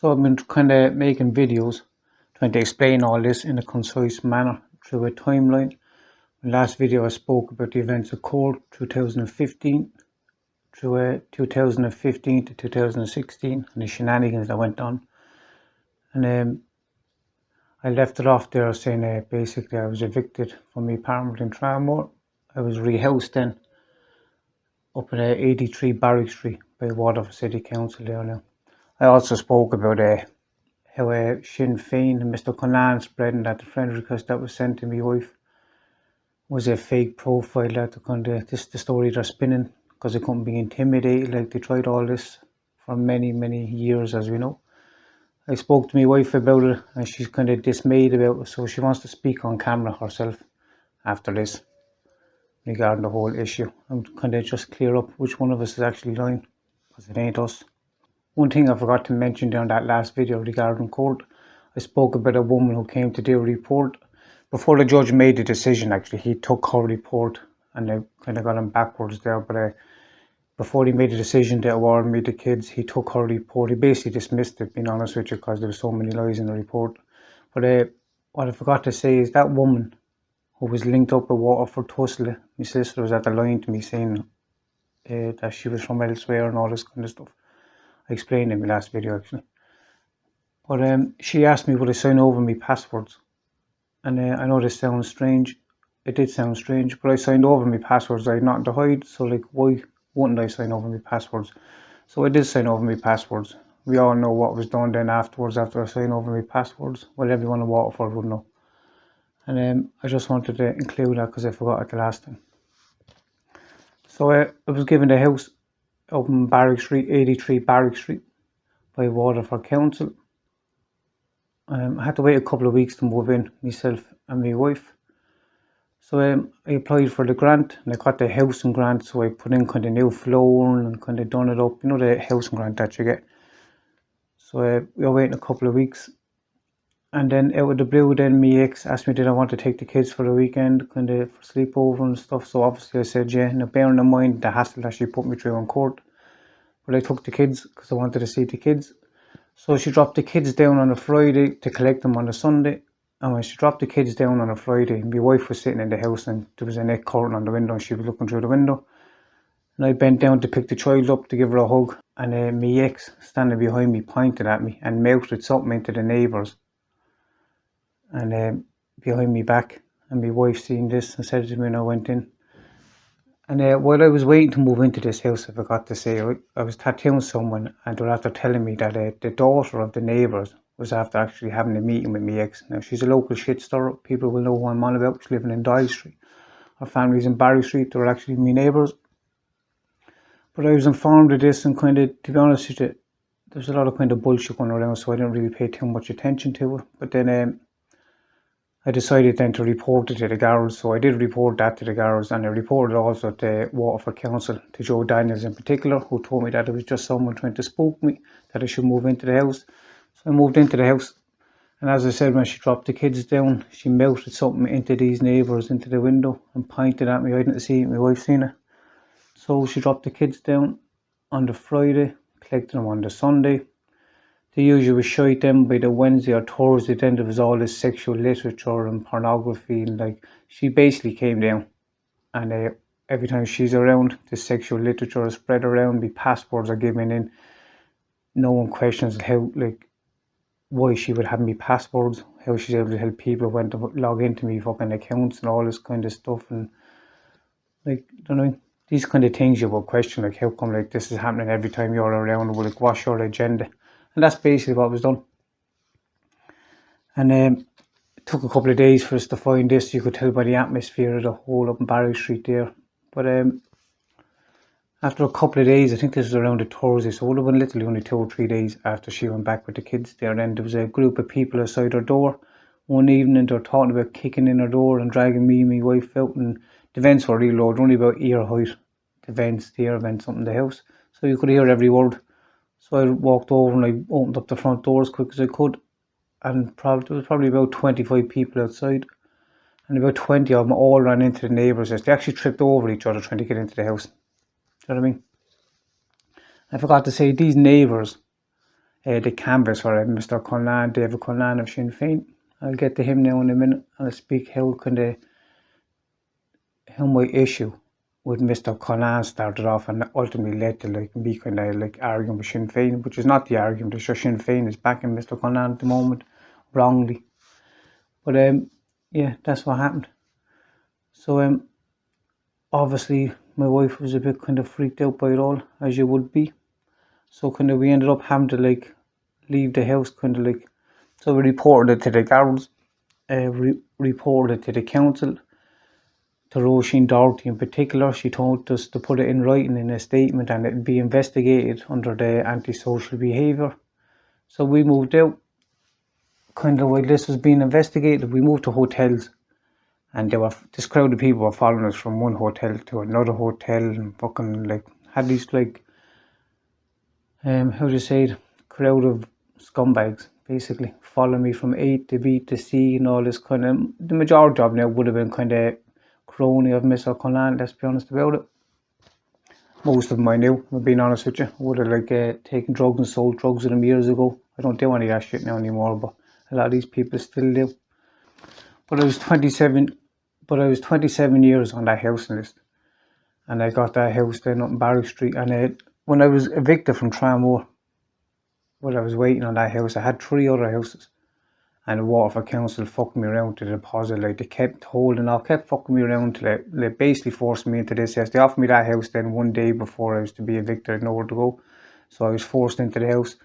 So I've been kind of making videos trying to explain all this in a concise manner through a timeline. In the last video I spoke about the events of court 2015 through 2015 to 2016 and the shenanigans that went on. And I left it off there saying basically I was evicted from my apartment in Tranmore. I was rehoused then up in 83 Barrack Street by Waterford City Council there now. I also spoke about how Sinn Féin and Mr. Conan spreading that the friend request that was sent to my wife was a fake profile, that this is the story they're spinning because they couldn't be intimidated. Like, they tried all this for many years, as we know. I spoke to my wife about it and she's kind of dismayed about it, so she wants to speak on camera herself after this regarding the whole issue and kind of just clear up which one of us is actually lying, because it ain't us. One thing I forgot to mention during that last video regarding court, I spoke about a woman who came to do a report. Before the judge made the decision, actually, he took her report and I kind of got him backwards there, but before he made the decision to award me the kids, he took her report. He basically dismissed it, being honest with you, because there were so many lies in the report. But what I forgot to say is that woman who was linked up with Waterford Tussle, my sister was at the line to me saying that she was from elsewhere and all this kind of stuff. I explained in my last video actually. But she asked me would I sign over my passwords. And I know this sounds strange. It did sound strange, but I signed over my passwords. I had nothing to hide, so like, why wouldn't I sign over my passwords? So I did sign over my passwords. We all know what was done then afterwards after I signed over my passwords. Well, everyone in Waterford would know. And I just wanted to include that because I forgot it the last time. So I was given the house up in Barrack Street, 83 Barrack Street, by Waterford Council. I had to wait a couple of weeks to move in, myself and my wife. So I applied for the grant and I got the housing grant, so I put in kind of new flooring and kind of done it up, you know, the housing grant that you get. So we were waiting a couple of weeks, and then out of the blue then my ex asked me did I want to take the kids for the weekend, kind of for sleepover and stuff. So obviously I said yeah, now bearing in mind the hassle that she put me through in court. But I took the kids because I wanted to see the kids. So she dropped the kids down on a Friday to collect them on a Sunday. And when she dropped the kids down on a Friday, my wife was sitting in the house and there was a net curtain on the window and she was looking through the window. And I bent down to pick the child up to give her a hug. And my ex, standing behind me, pointed at me and mouthed something into the neighbours. And behind me back. And my wife seen this and said to me when I went in. And while I was waiting to move into this house, I forgot to say, I was tattooing someone and they were after telling me that the daughter of the neighbours was after actually having a meeting with my ex. Now, she's a local shit stirrer. People will know who I'm on about. She's living in Dial Street. Her family's in Barrack Street. They were actually my neighbours. But I was informed of this and kind of, to be honest with you, there's a lot of kind of bullshit going around, so I didn't really pay too much attention to it. But then I decided then to report it to the Garrels, so I did report that to the Garrels, and I reported also to Waterford Council, to Joe Daniels in particular, who told me that it was just someone trying to spook me, that I should move into the house. So I moved into the house, and as I said, when she dropped the kids down, she mouthed something into these neighbours, into the window, and pointed at me. I didn't see it, my wife seen it. So she dropped the kids down on the Friday, collected them on the Sunday. They usually was shite them by the Wednesday or Thursday. Then there was all this sexual literature and pornography, and like, she basically came down, and every time she's around, the sexual literature is spread around. The passwords are given in. No one questions how, like, why she would have me passwords, how she's able to help people when to log into me fucking accounts and all this kind of stuff. And like, I don't know, these kind of things you would question, like, how come like this is happening every time you're around? Well, like, what's your agenda? And that's basically what was done. And it took a couple of days for us to find this. You could tell by the atmosphere of the whole up in Barrack Street there. But after a couple of days, I think this was around a Thursday, so it would have been literally only 2 or 3 days after she went back with the kids there. Then there was a group of people outside her door one evening. They were talking about kicking in her door and dragging me and my wife out. And the vents were really low, only about ear height. The ear vents up in the house, so you could hear every word. So I walked over and I opened up the front door as quick as I could, and there was probably about 25 people outside, and about 20 of them all ran into the neighbours' house. They actually tripped over each other trying to get into the house. Do you know what I mean? I forgot to say, these neighbours, the canvas for Mr. Cullinane, David Cullinane of Sinn Féin. I'll get to him now in a minute, and I'll speak how my issue with Mr. Cullinane started off and ultimately led to me arguing with Sinn Féin, which is not the argument. It's just Sinn Féin is backing Mr. Cullinane at the moment, wrongly. But yeah, that's what happened. So obviously my wife was a bit freaked out by it all, as you would be. So we ended up having to leave the house, so we reported it to the guards, reported it to the council, to Roisin Doherty in particular. She told us to put it in writing in a statement and it'd be investigated under the antisocial behaviour. So we moved out. While this was being investigated, we moved to hotels, and this crowd of people were following us from one hotel to another hotel, and had these how do you say it, crowd of scumbags basically following me from A to B to C and all this the majority of them now would have been crony of Mr. Cullinane, let's be honest about it. Most of them I knew, I'm being honest with you. Would have taken drugs and sold drugs with them years ago. I don't do any of that shit now anymore, but a lot of these people still do. But I was 27 years on that housing list, and I got that house then up in Barrack Street. And when I was evicted from Tramore, while I was waiting on that house, I had 3 other houses, and the Waterford Council fucked me around to the deposit. They kept holding off, kept fucking me around till they basically forced me into this house. They offered me that house then one day before I was to be evicted. I had nowhere to go, so I was forced into the house.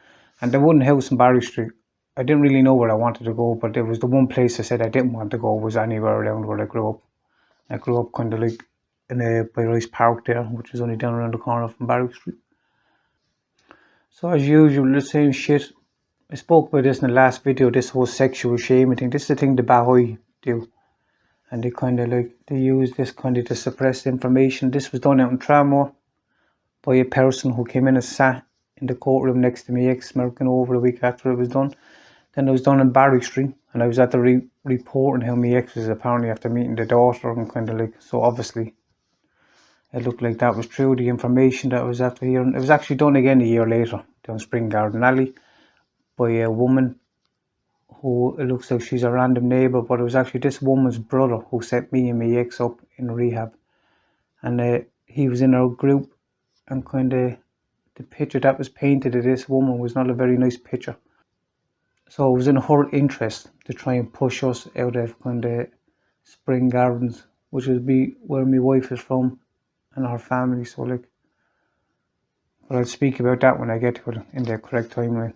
And the one house in Barrack Street, I didn't really know where I wanted to go, but it was the one place I said I didn't want to go was anywhere around where I grew up. I grew up by Rice Park there, which is only down around the corner from Barrack Street. So as usual, the same shit. I spoke about this in the last video, this whole sexual shaming thing. This is the thing the Bahoy do. And they they use this to suppress information. This was done out in Tramore by a person who came in and sat in the courtroom next to me, smirking over a week after it was done. Then it was done in Barrack Street, and I was at the reporting how my ex was apparently after meeting the daughter, and so obviously it looked like that was true, the information that I was after hearing. It was actually done again a year later down Spring Garden Alley by a woman who it looks like she's a random neighbour, but it was actually this woman's brother who set me and my ex up in rehab. And he was in our group, and the picture that was painted of this woman was not a very nice picture. So it was in her interest to try and push us out of Spring Gardens, which would be where my wife is from and her family. So but I'll speak about that when I get to it in the correct timeline.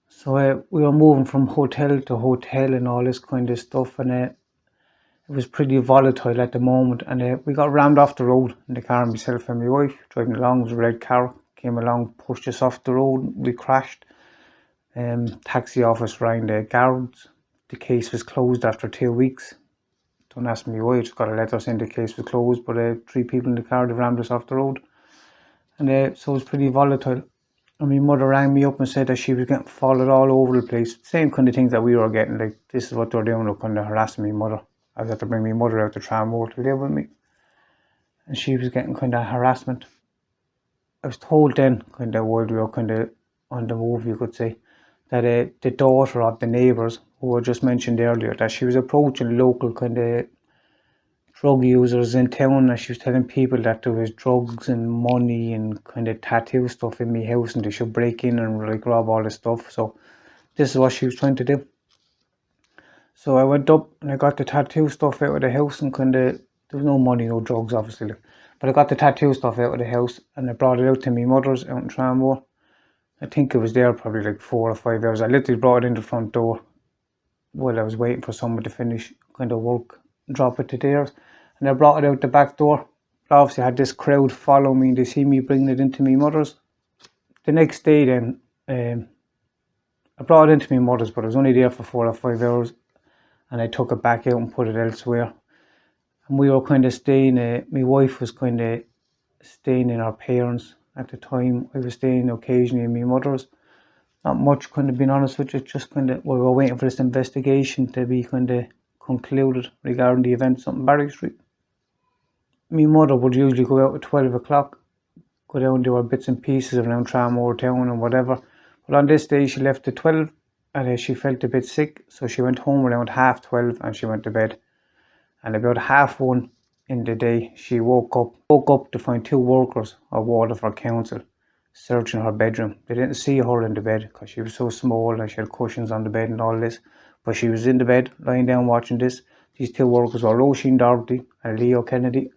So we were moving from hotel to hotel and all this stuff, and it was pretty volatile at the moment. And we got rammed off the road in the car, myself and my wife driving along. It was a red car, came along, pushed us off the road. We crashed. Taxi office rang the guards. The case was closed after 2 weeks. Don't ask me why, I just got a letter saying the case was closed, but 3 people in the car, they rammed us off the road. And so it was pretty volatile. And my mother rang me up and said that she was getting followed all over the place. Same things that we were getting, this is what they're doing, they're harassing my mother. I had to bring my mother out to Tramore to live with me. And she was getting harassment. I was told then, while we were on the move, you could say, that the daughter of the neighbours who were just mentioned earlier, that she was approaching local drug users in town, and she was telling people that there was drugs and money and tattoo stuff in my house, and they should break in and rob all the stuff. So this is what she was trying to do. So I went up and I got the tattoo stuff out of the house, and there was no money, no drugs obviously, but I got the tattoo stuff out of the house and I brought it out to my mother's out in Tramore. I think it was there probably 4 or 5 hours. I literally brought it in the front door while I was waiting for someone to finish work, drop it to theirs, and I brought it out the back door. But obviously I had this crowd follow me, and they see me bringing it into my mother's. The next day then, I brought it into my mother's, but I was only there for 4 or 5 hours, and I took it back out and put it elsewhere. And we were staying, my wife was staying in our parents' at the time. I was staying occasionally in my mother's. Not much, being honest with you, just we were waiting for this investigation to be concluded regarding the events up in Barrack Street. My mother would usually go out at 12 o'clock, go down and do her bits and pieces around Tramore town and whatever, But on this day she left at 12 and she felt a bit sick, so she went home around 12:30 and she went to bed. And about 1:30 in the day she woke up to find two workers of Waterford Council searching her bedroom. They didn't see her in the bed because she was so small and she had cushions on the bed and all this, but she was in the bed lying down watching this. These two workers were Roisin Doherty and Leo Kennedy.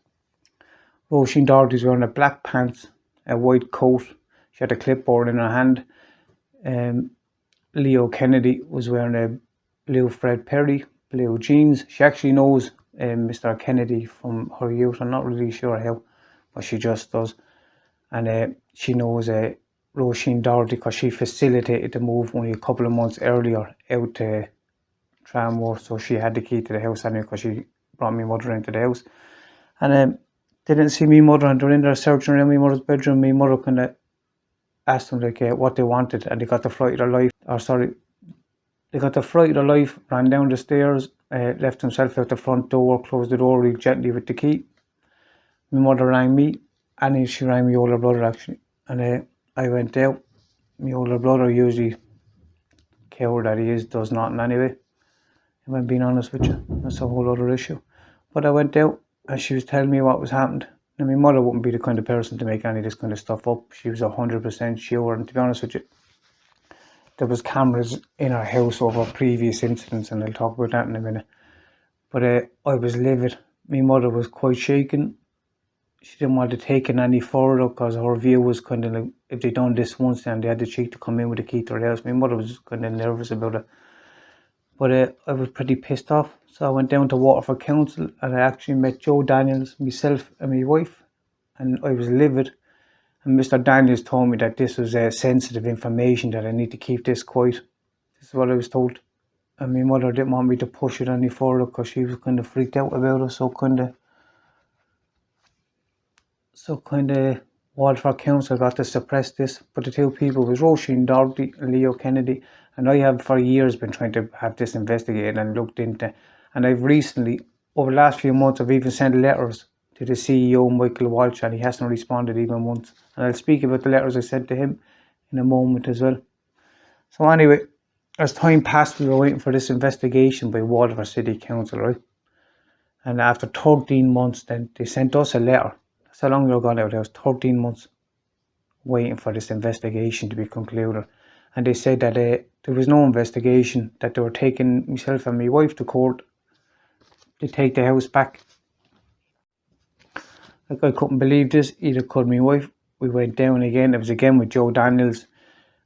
Roisin Doherty was wearing a black pants, a white coat. She had a clipboard in her hand. Leo Kennedy was wearing a blue Fred Perry, blue jeans. She actually knows Mr. Kennedy from her youth. I'm not really sure how, but she just does. And she knows Roisin Doherty because she facilitated the move only a couple of months earlier out to Tramworth, so she had the key to the house anyway because she brought my mother into the house. And they didn't see me mother, and they were in there searching around my mother's bedroom. My mother kind of asked them like what they wanted, and they got the fright of their life. They got the fright of their life, ran down the stairs, left himself out the front door, closed the door really gently with the key. My mother rang me, and she rang my older brother actually, and I went out. My older brother, usually coward that he is, does nothing anyway, if I'm being honest with you. That's a whole other issue. But I went out and she was telling me what was happened. And my mother wouldn't be the kind of person to make any of this kind of stuff up. She was 100% sure, and to be honest with you, there was cameras in our house over previous incidents, and I'll talk about that in a minute. But I was livid. My mother was quite shaken. She didn't want to take it any further because her view was kind of like, if they done this once, then they had the cheek to come in with the key to their house. My mother was kind of nervous about it. But I was pretty pissed off. So I went down to Waterford Council and I actually met Joe Daniels, myself and my wife. And I was livid. And Mr. Daniels told me that this was sensitive information, that I need to keep this quiet. This is what I was told. And my mother didn't want me to push it any further because she was kind of freaked out about it. So kind of Waterford Council got to suppress this. But the two people was Roisin Doherty and Leo Kennedy. And I have for years been trying to have this investigated and looked into. And I've recently, over the last few months, I've even sent letters to the CEO, Michael Walsh, and he hasn't responded even once. And I'll speak about the letters I sent to him in a moment as well. So anyway, as time passed, we were waiting for this investigation by Waterford City Council, right? And after 13 months, then they sent us a letter. That's how long we were gone out. It was 13 months waiting for this investigation to be concluded. And they said that there was no investigation, that they were taking myself and my wife to court to take the house back. Like, I couldn't believe this, either could my wife. We went down again. It was again with Joe Daniels,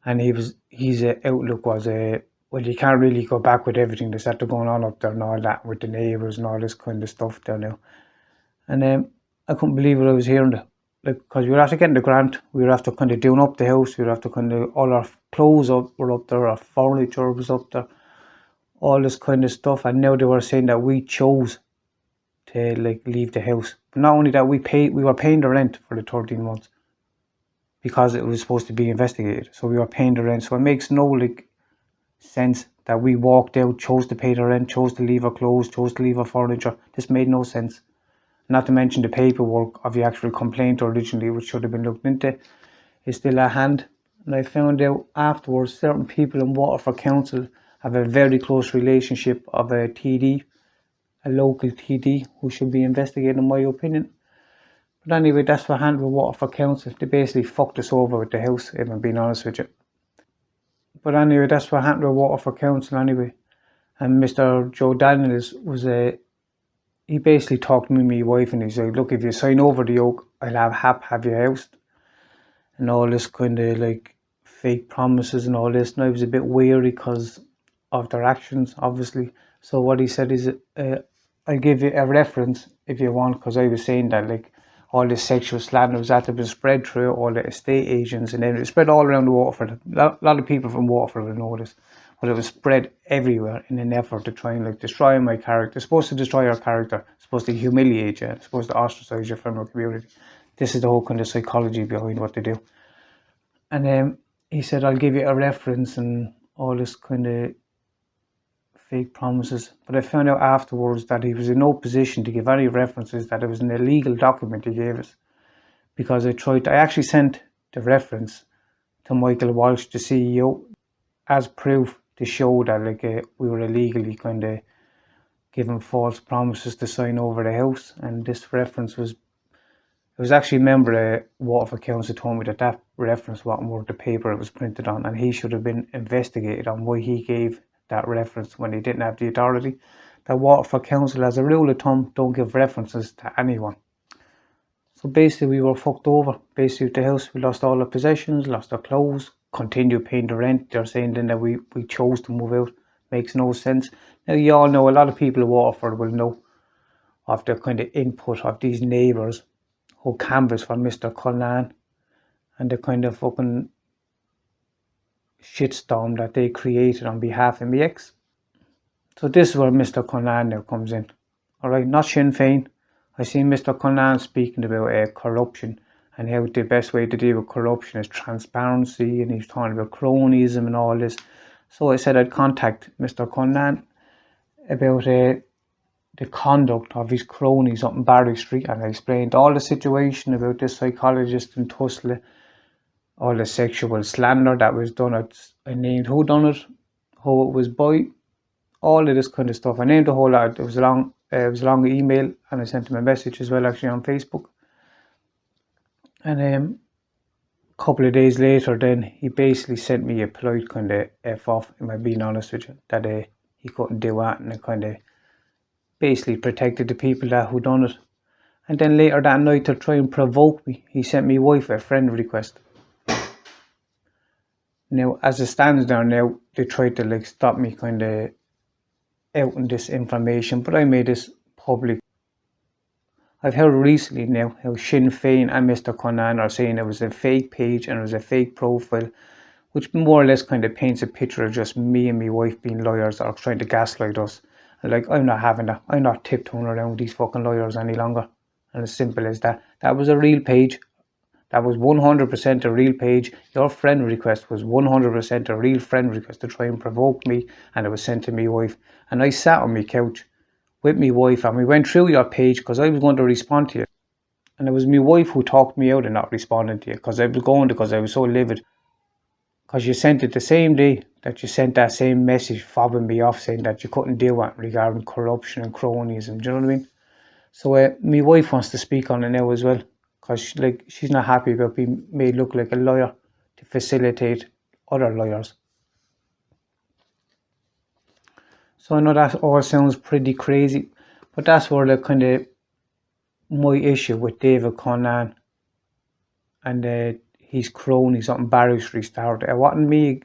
and his outlook was well, you can't really go back with everything that's after going on up there and all that with the neighbours and all this kind of stuff there now. And I couldn't believe what I was hearing. Like, because we were after getting the grant, we were after kind of doing up the house, we were after kind of all our clothes were up there, our furniture was up there, all this kind of stuff. And now they were saying that we chose to like leave the house. But not only that, we were paying the rent for the 13 months because it was supposed to be investigated. So we were paying the rent. So it makes no like sense that we walked out, chose to pay the rent, chose to leave our clothes, chose to leave our furniture. This made no sense. Not to mention the paperwork of the actual complaint originally, which should have been looked into, is still at hand. And I found out afterwards certain people in Waterford Council have a very close relationship of a TD, a local TD, who should be investigated in my opinion. But anyway, that's what happened with Waterford Council. They basically fucked us over with the house, if I'm being honest with you. But anyway, that's what happened with Waterford Council anyway. And Mr. Joe Daniels was he basically talked to me and my wife, and he's like, look, if you sign over the yoke, I'll have you housed. And all this kind of like fake promises and all this. And I was a bit wary because of their actions, obviously. So what he said is, I'll give you a reference if you want, because I was saying that like all this sexual slander was that had been spread through all the estate agents, and then it spread all around Waterford. A lot of people from Waterford will know this. But it was spread everywhere in an effort to try and like destroy my character. It's supposed to destroy our character. It's supposed to humiliate you. It's supposed to ostracize you from our community. This is the whole kind of psychology behind what they do. And he said, I'll give you a reference and all this kind of fake promises. But I found out afterwards that he was in no position to give any references, that it was an illegal document he gave us. Because I actually sent the reference to Michael Walsh, the CEO, as proof to show that we were illegally kind of given false promises to sign over the house. And this reference was, it was actually a member of Waterford Council told me that reference wasn't worth the paper it was printed on, and he should have been investigated on why he gave that reference when he didn't have the authority. That Waterford Council, as a rule of thumb, don't give references to anyone. So basically we were fucked over. Basically with the house, we lost all our possessions, lost our clothes, continued paying the rent. They're saying then that we chose to move out. Makes no sense. Now you all know, a lot of people in Waterford will know of the kind of input of these neighbours who canvassed for Mr. Cullen and the kind of fucking shitstorm that they created on behalf of my ex. So this is where Mr. Cullen now comes in. Alright, not Sinn Féin. I seen Mr. Cullen speaking about corruption and how the best way to deal with corruption is transparency, and he's talking about cronyism and all this. So I said I'd contact Mr. Cullen about the conduct of his cronies up in Barry Street, and I explained all the situation about this psychologist in Tussle, all the sexual slander that was done. I named who done it, who it was by, all of this kind of stuff. I named the whole lot. It was a long email, and I sent him a message as well, actually, on Facebook. And a couple of days later, then he basically sent me a polite kind of F off, if I'm being honest with you, that he couldn't do that, and it kind of basically protected the people who done it. And then later that night, to try and provoke me, he sent me wife a friend request. Now, as it stands there now, they tried to stop me kind of out in this information, but I made this public. I've heard recently now how Sinn Féin and Mr. Cullen are saying it was a fake page and it was a fake profile, which more or less kind of paints a picture of just me and my wife being liars or trying to gaslight us. And I'm not having that. I'm not tiptoeing around these fucking liars any longer. And as simple as that. That was a real page. That was 100% a real page. Your friend request was 100% a real friend request to try and provoke me, and it was sent to my wife. And I sat on my couch with my wife and we went through your page because I was going to respond to you. And it was my wife who talked me out of not responding to you, because I was so livid. Because you sent it the same day that you sent that same message fobbing me off, saying that you couldn't deal with regarding corruption and cronyism. Do you know what I mean? So my wife wants to speak on it now as well, because she's not happy about being made look like a liar to facilitate other liars. So I know that all sounds pretty crazy, but that's where kind of my issue with David Cullen and his cronies up in Barry Street started. It wasn't me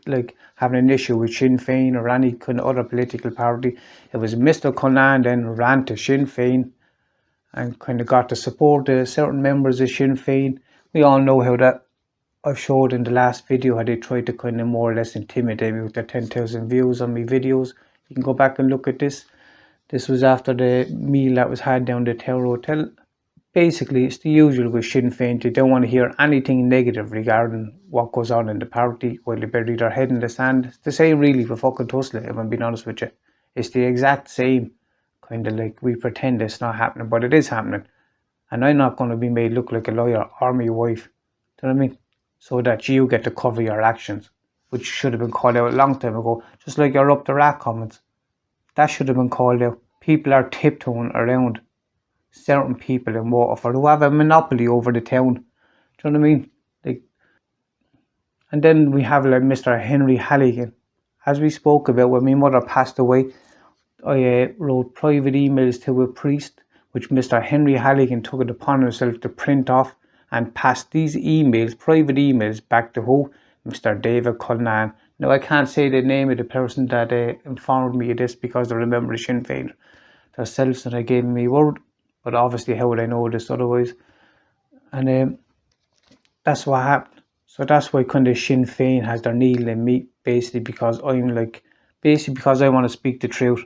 having an issue with Sinn Féin or any kind of other political party. It was Mr. Cullen then ran to Sinn Féin and kind of got to support certain members of Sinn Féin. We all know how that I've showed in the last video, how they tried to kind of more or less intimidate me with their 10,000 views on my videos. You can go back and look at this. This was after the meal that was had down the Tower Hotel. Basically, it's the usual with Sinn Féin. They don't want to hear anything negative regarding what goes on in the party while they bury their head in the sand. It's the same really for fucking Tussle, if I'm being honest with you. It's the exact same. Kind of we pretend it's not happening, but it is happening. And I'm not going to be made look like a liar or my wife. Do you know what I mean? So that you get to cover your actions, which should have been called out a long time ago. Just like your up the rat comments. That should have been called out. People are tiptoeing around certain people in Waterford who have a monopoly over the town. Do you know what I mean? And then we have Mr. Henry Halligan. As we spoke about when my mother passed away, I wrote private emails to a priest, which Mr. Henry Halligan took it upon himself to print off and pass these emails, private emails, back to who? Mr. David Cullen. Now, I can't say the name of the person that informed me of this because they're a member of Sinn Féin themselves, and I gave me word. But obviously, how would I know this otherwise? And that's what happened. So that's why kind of Sinn Féin has their needle in me, basically because because I want to speak the truth,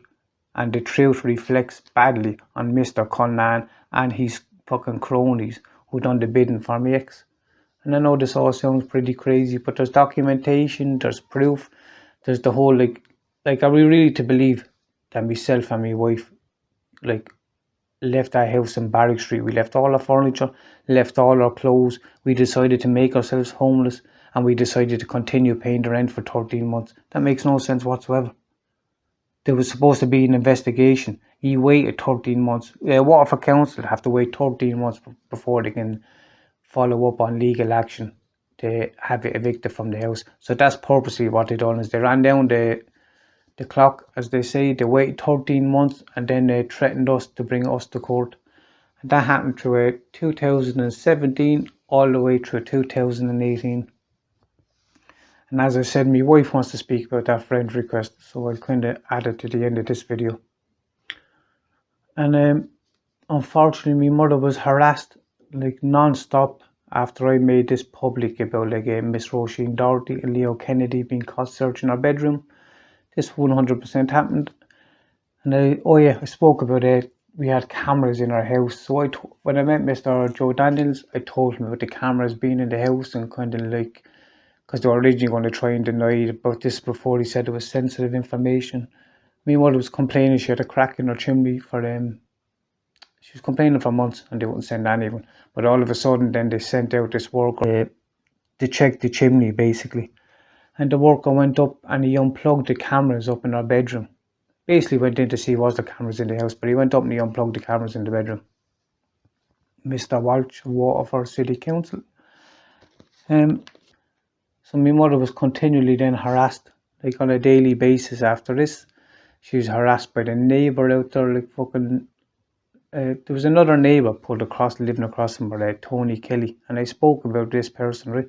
and the truth reflects badly on Mr. Cullen and his fucking cronies who done the bidding for me ex. And I know this all sounds pretty crazy, but there's documentation, there's proof, there's the whole are we really to believe that myself and my wife left our house in Barrack Street? We left all our furniture, left all our clothes. We decided to make ourselves homeless, and we decided to continue paying the rent for 13 months. That makes no sense whatsoever. There was supposed to be an investigation. He waited 13 months. Waterford Council have to wait 13 months before they can follow up on legal action to have it evicted from the house. So that's purposely what they done, is they ran down the clock, as they say. They waited 13 months and then they threatened us to bring us to court. And that happened through 2017 all the way through 2018. And as I said, my wife wants to speak about that friend request, so I'll kind of add it to the end of this video. And unfortunately, my mother was harassed like non-stop after I made this public about Miss Roisin Doherty and Leo Kennedy being caught searching our bedroom. This 100% happened. And I spoke about it. We had cameras in our house. So when I met Mr. Joe Daniels, I told him about the cameras being in the house, and kind of like, because they were originally going to try and deny about this before. He said it was sensitive information. My mother was complaining she had a crack in her chimney for she was complaining for months and they wouldn't send anyone. But all of a sudden then they sent out this worker to check the chimney basically. And the worker went up and he unplugged the cameras up in our bedroom. Basically went in to see was the cameras in the house, but he went up and he unplugged the cameras in the bedroom. Mr. Walsh of Waterford City Council. So my mother was continually then harassed, like on a daily basis after this. She was harassed by the neighbour out there, like fucking. There was another neighbour living across from her, Tony Kelly, and I spoke about this person, right?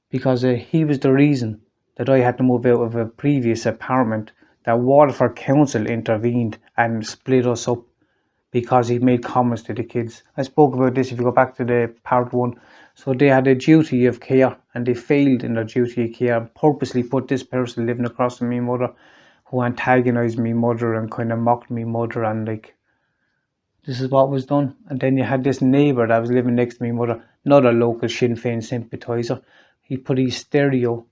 Because he was the reason that I had to move out of a previous apartment. That Waterford Council intervened and split us up because he made comments to the kids. I spoke about this if you go back to the part 1. So they had a duty of care and they failed in their duty of care, purposely put this person living across from me mother, who antagonised me mother and kind of mocked me mother, and like, this is what was done. And then you had this neighbour that was living next to me mother, not a local Sinn Féin sympathiser. He put his stereo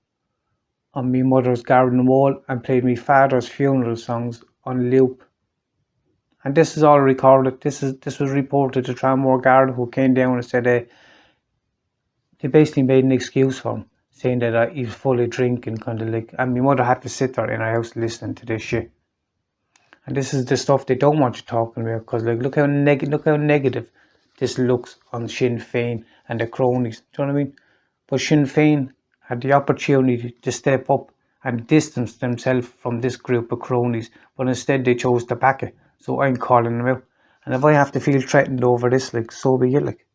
on me mother's garden wall and played me father's funeral songs on loop. And this is all recorded. This was reported to Tranmore Guard, who came down and said they basically made an excuse for him, saying that he was full of drink and kind of like, and my mother had to sit there in her house listening to this shit. And this is the stuff they don't want you talking about, because like look how negative this looks on Sinn Féin and the cronies. Do you know what I mean? But Sinn Féin had the opportunity to step up and distance themselves from this group of cronies, but instead they chose to back it. So I'm calling them out. And if I have to feel threatened over this, like, so be it, like.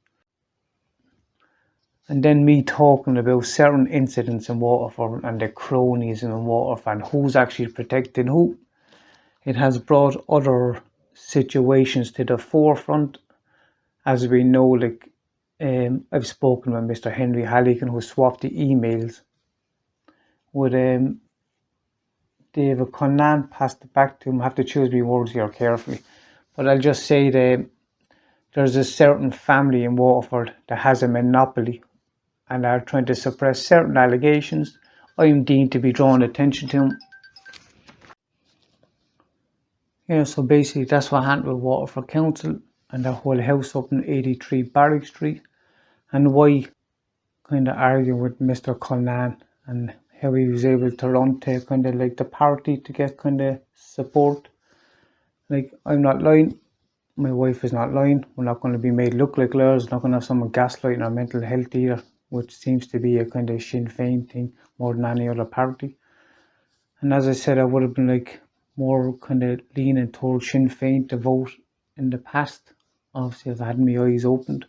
And then me talking about certain incidents in Waterford and the cronies in Waterford and who's actually protecting who. It has brought other situations to the forefront. As we know, like, I've spoken with Mr. Henry Halligan, who swapped the emails with David Connan, passed it back to him. I have to choose my words here carefully. But I'll just say that there's a certain family in Waterford that has a monopoly and are trying to suppress certain allegations. I'm deemed to be drawing attention to them. Yeah, so basically that's what happened with Waterford Council and the whole house up in 83 Barrack Street, and why kind of arguing with Mr. Connan and how he was able to run to kind of like the party to get kind of support. Like, I'm not lying, my wife is not lying, we're not going to be made look like liars, not going to have someone gaslighting our mental health either, which seems to be a kind of Sinn Féin thing more than any other party. And as I said, I would have been like more kind of leaning towards Sinn Féin to vote in the past, obviously, if I had my eyes opened.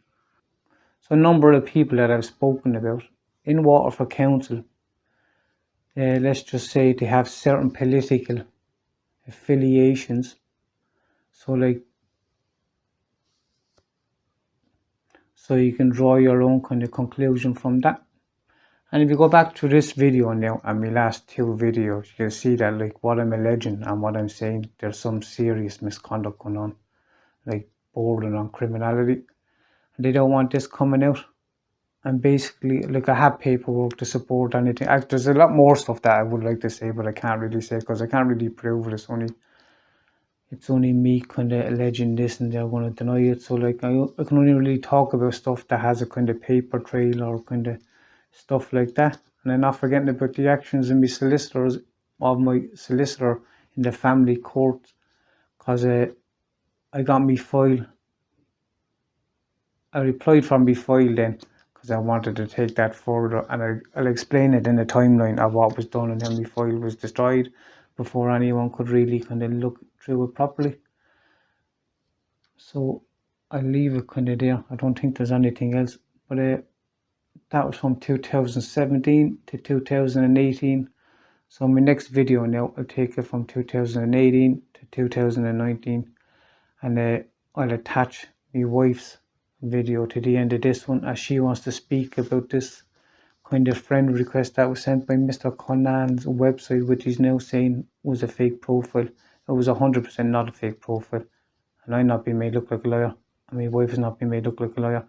So a number of people that I've spoken about in Waterford Council, let's just say they have certain political affiliations. So like, so you can draw your own kind of conclusion from that. And if you go back to this video now and my last 2 videos, you can see that like what I'm alleging and what I'm saying, there's some serious misconduct going on, like bordering on criminality. And they don't want this coming out. And basically, like, I have paperwork to support anything. There's a lot more stuff that I would like to say, but I can't really say because I can't really prove it. It's only me kind of alleging this and they're going to deny it. So like, I can only really talk about stuff that has a kind of paper trail or kind of stuff like that. And I'm not forgetting about the actions of my solicitors, of my solicitor in the family court, because I got me file. I replied from my file then, because I wanted to take that further, and I'll explain it in the timeline of what was done and how my file was destroyed before anyone could really kind of look through it properly. So I'll leave it kind of there. I don't think there's anything else, but that was from 2017 to 2018. So my next video now, I'll take it from 2018 to 2019, and I'll attach my wife's video to the end of this one, as she wants to speak about this kind of friend request that was sent by Mr. Conan's website, which he's now saying was a fake profile. It was 100% not a fake profile, and I'm not being made look like a liar, and my wife is not being made look like a liar,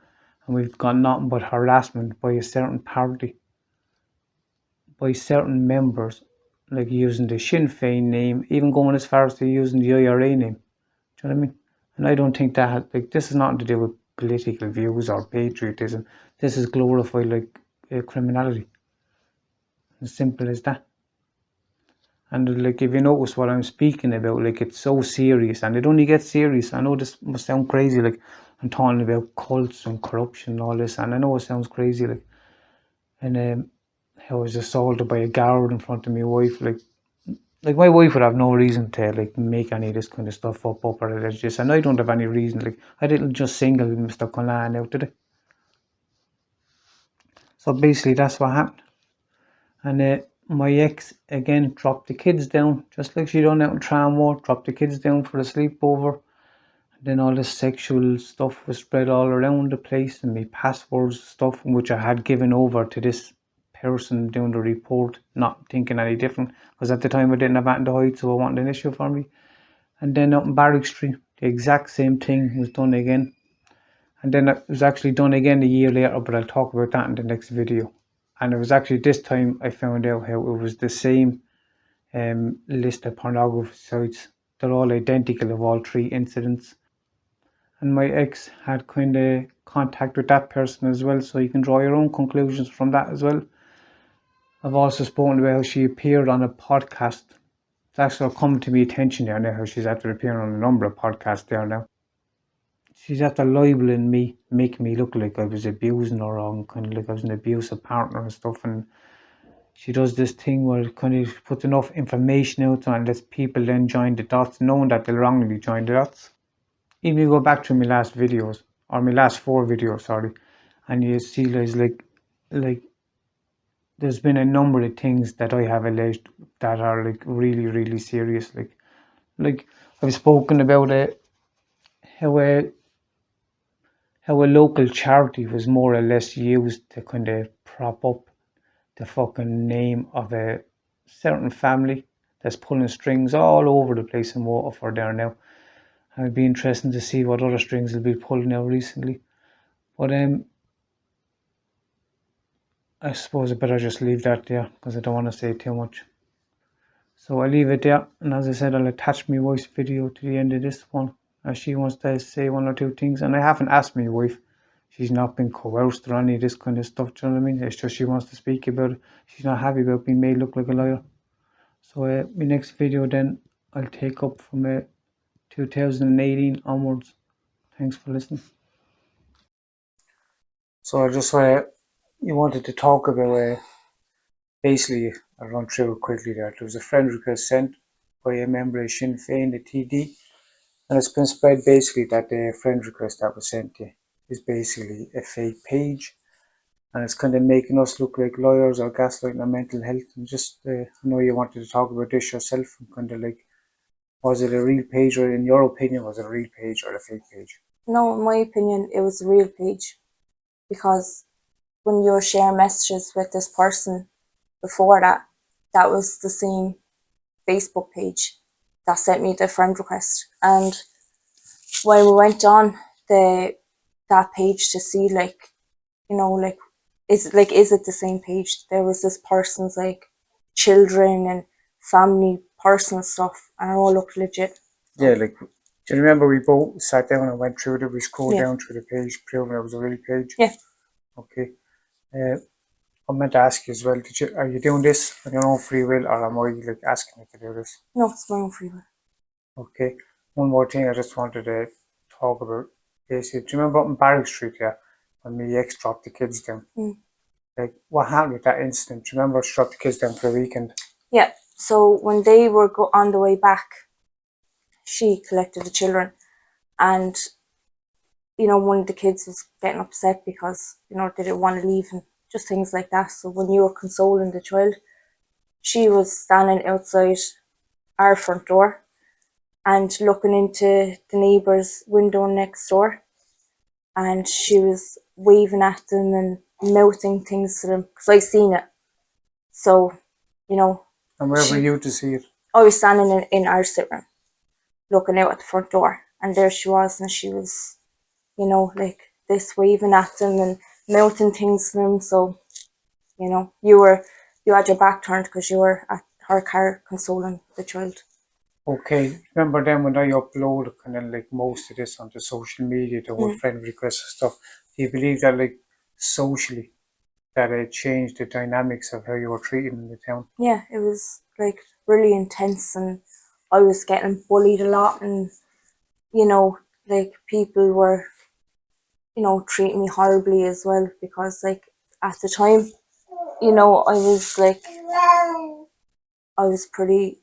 and we've got nothing but harassment by a certain party, by certain members, like using the Sinn Féin name, even going as far as to using the IRA name. Do you know what I mean? And I don't think that this is nothing to do with political views or patriotism. This is glorified criminality. As simple as that. And if you notice what I'm speaking about, it's so serious, and it only gets serious. I know this must sound crazy, I'm talking about cults and corruption and all this, and I know it sounds crazy, and I was assaulted by a guard in front of my wife, my wife would have no reason to make any of this kind of stuff up or religious, and I don't have any reason. I didn't just single Mr. Conan out, did I? So basically that's what happened. And my ex again dropped the kids down, just like she done out in Tramward, dropped the kids down for a sleepover. And then all this sexual stuff was spread all around the place, and my passwords stuff, which I had given over to this person doing the report, not thinking any different, because at the time I didn't have anything to hide, so it wasn't an issue for me. And then up in Barrack Street, the exact same thing was done again. And then it was actually done again a year later, but I'll talk about that in the next video. And it was actually this time I found out how it was the same list of pornography sites. They're all identical of all three incidents. And my ex had kind of contact with that person as well, so you can draw your own conclusions from that as well. I've also spoken about how she appeared on a podcast. It's actually come to my attention there now, how she's after appearing on a number of podcasts there now. She's after libeling me, making me look like I was abusing her, or kind of like I was an abusive partner and stuff. And she does this thing where it kind of puts enough information out and lets people then join the dots, knowing that they'll wrongly join the dots. Even you go back to my last videos, or my last 4 videos, sorry, and you see there's there's been a number of things that I have alleged that are really, really serious. I've spoken about how a local charity was more or less used to kind of prop up the fucking name of a certain family that's pulling strings all over the place in Waterford there now. And it'd be interesting to see what other strings will be pulled now recently. But I suppose I better just leave that there, because I don't want to say too much. So I'll leave it there, and as I said, I'll attach my wife's video to the end of this one, as she wants to say 1 or 2 things. And I haven't asked my wife. She's not been coerced or any of this kind of stuff, do you know what I mean? It's just she wants to speak about it. She's not happy about being made look like a liar. So my next video then, I'll take up from 2018 onwards. Thanks for listening. So I just you wanted to talk about basically, I'll run through it quickly there. There was a friend request sent by a member of Sinn Féin, the TD, and it's been spread basically that the friend request that was sent to you is basically a fake page, and it's kind of making us look like liars or gaslighting our mental health. And just I know you wanted to talk about this yourself, and kind of was it a real page, or in your opinion, was it a real page or a fake page? No, in my opinion, it was a real page, because when you were sharing messages with this person before that, that was the same Facebook page that sent me the friend request. And when we went on that page to see is it the same page? There was this person's children and family, personal stuff, and it all looked legit. Yeah, do you remember we both sat down and went through it? We scrolled down through the page, proving it was a real page. Yeah. Okay. I meant to ask you as well, are you doing this on your own free will, or am I like asking you to do this? No, it's my own free will. Okay. One more thing I just wanted to talk about. Basically, do you remember up in Barrack Street, when my ex dropped the kids down? Like, what happened with that incident? Do you remember she dropped the kids down for the weekend? Yeah, so when they were on the way back, she collected the children, and one of the kids was getting upset because they didn't want to leave and just things like that. So when you were consoling the child, she was standing outside our front door and looking into the neighbour's window next door, and she was waving at them and mouthing things to them because I seen it. So, And where were you to see it? I was standing in our sit room looking out at the front door, and there she was, and she was, like this, waving at them and mouthing things to them. So, you had your back turned because you were at her car consoling the child. Okay, remember then when I uploaded kind of like most of this onto social media, the whole friend requests and stuff, do you believe that like socially that it changed the dynamics of how you were treated in the town? Yeah, it was like really intense, and I was getting bullied a lot, and like people were treating me horribly as well, because like at the time, I was like, I was pretty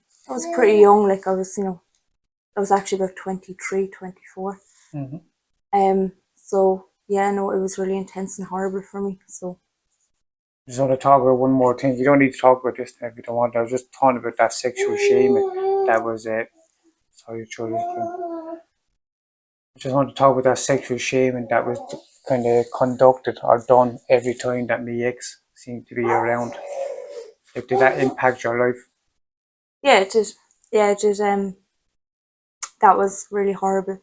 young. Like I was actually about 23, 24. So yeah, no, it was really intense and horrible for me. So I just want to talk about one more thing. You don't need to talk about this now if you don't want. I was just talking about that sexual shaming that was sorry, children. I just want to talk about that sexual shaming that was kind of conducted or done every time that my ex seemed to be around. Like, did that impact your life? yeah, it did. Yeah, it did. That was really horrible.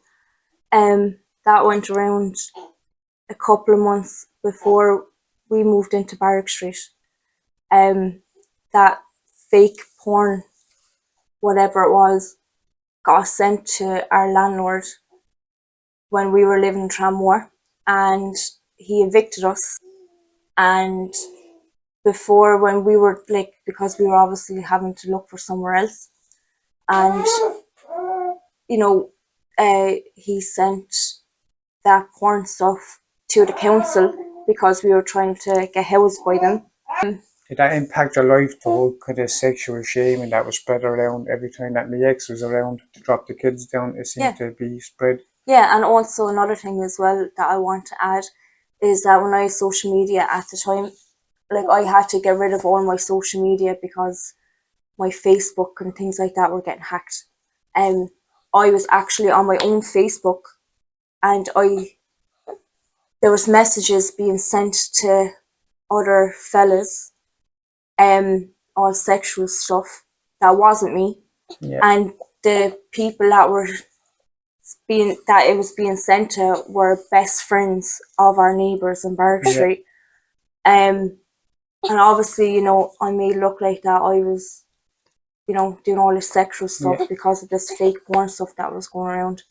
That went around a couple of months before we moved into Barrack Street. That fake porn, whatever it was, got sent to our landlord when we were living in Tramore, and he evicted us. And before, when we were like, because we were obviously having to look for somewhere else, and he sent that porn stuff to the council because we were trying to get housed by them. Did that impact your life, the whole kind of sexual shaming that was spread around every time that my ex was around to drop the kids down? It seemed to be spread. Yeah, and also another thing as well that I want to add is that when I had social media at the time, like I had to get rid of all my social media because my Facebook and things like that were getting hacked. I was actually on my own Facebook, and there was messages being sent to other fellas, all sexual stuff that wasn't me. Yeah. And the people that it was being sent to were best friends of our neighbours in Barrack Street. And obviously, I made it look like that I was, doing all this sexual stuff because of this fake porn stuff that was going around.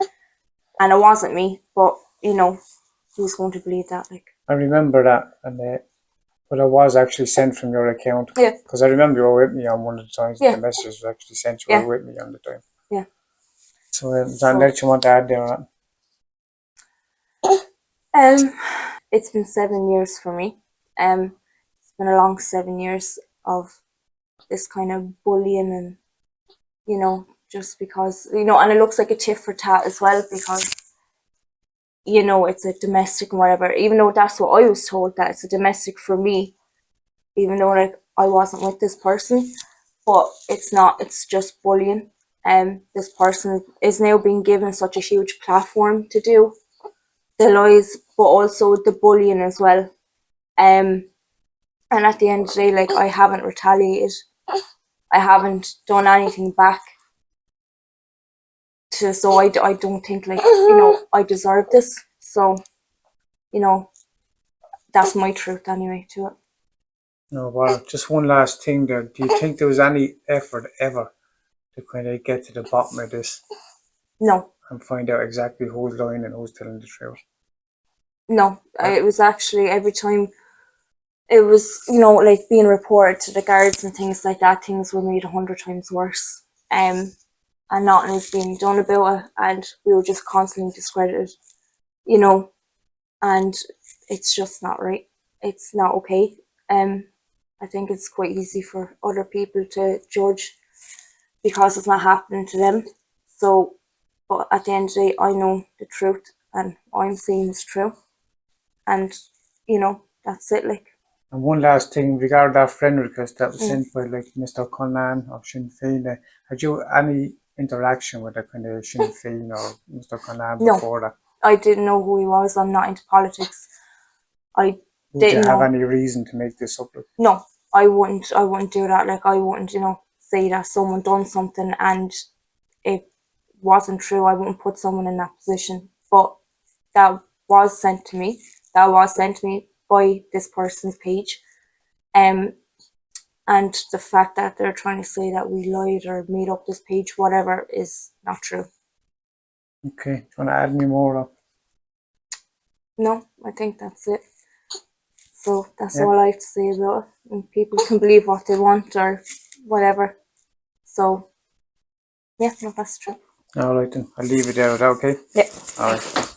And it wasn't me, but, who's going to believe that? Like, I remember that, and but it was actually sent from your account. Yeah. Because I remember you were with me on one of the times Yeah. the messages were actually sent. You were with me on the time. Yeah. So is that next you want to add there on? It's been 7 years for me. It's been a long 7 years of this kind of bullying, and just because and it looks like a tit for tat as well, because it's a domestic and whatever, even though that's what I was told, that it's a domestic for me, even though like I wasn't with this person. But it's not, it's just bullying. This person is now being given such a huge platform to do the lies, but also the bullying as well. And at the end of the day, like, I haven't retaliated. I haven't done anything back. So I don't think, like, I deserve this. So, that's my truth anyway to it. No, well, just one last thing there. Do you think there was any effort ever to kind of get to the bottom of this? No. And find out exactly who's lying and who's telling the truth? No. It was actually every time it was, you know, like being reported to the guards and things like that. Things were made 100 times worse. And nothing is being done about it, and we were just constantly discredited, you know, and it's just not right. It's not okay. I think it's quite easy for other people to judge because it's not happening to them. So, but at the end of the day, I know the truth, and what I'm saying is true, and you know, that's it. Like, And one last thing regarding that friend request that was sent by like Mr. Conlan of Sinn Féin, had you any interaction with the kind of Sinn Féin or Mr. Conlan No. before that? I didn't know who he was. I'm not into politics. I Would you didn't have know. any reason to make this up? No, I wouldn't do that. Like, I wouldn't, you know, say that someone done something and it wasn't true. I wouldn't put someone in that position. But that was sent to me. That was sent to me by this person's page. And the fact that they're trying to say that we lied or made up this page, whatever, is not true. Okay, do you want to add any more up? No, I think that's it. So that's all I have to say about it. And people can believe what they want or whatever. So, yeah, no, that's true. All right, then. I'll leave it there. Is that okay? Yeah. All right.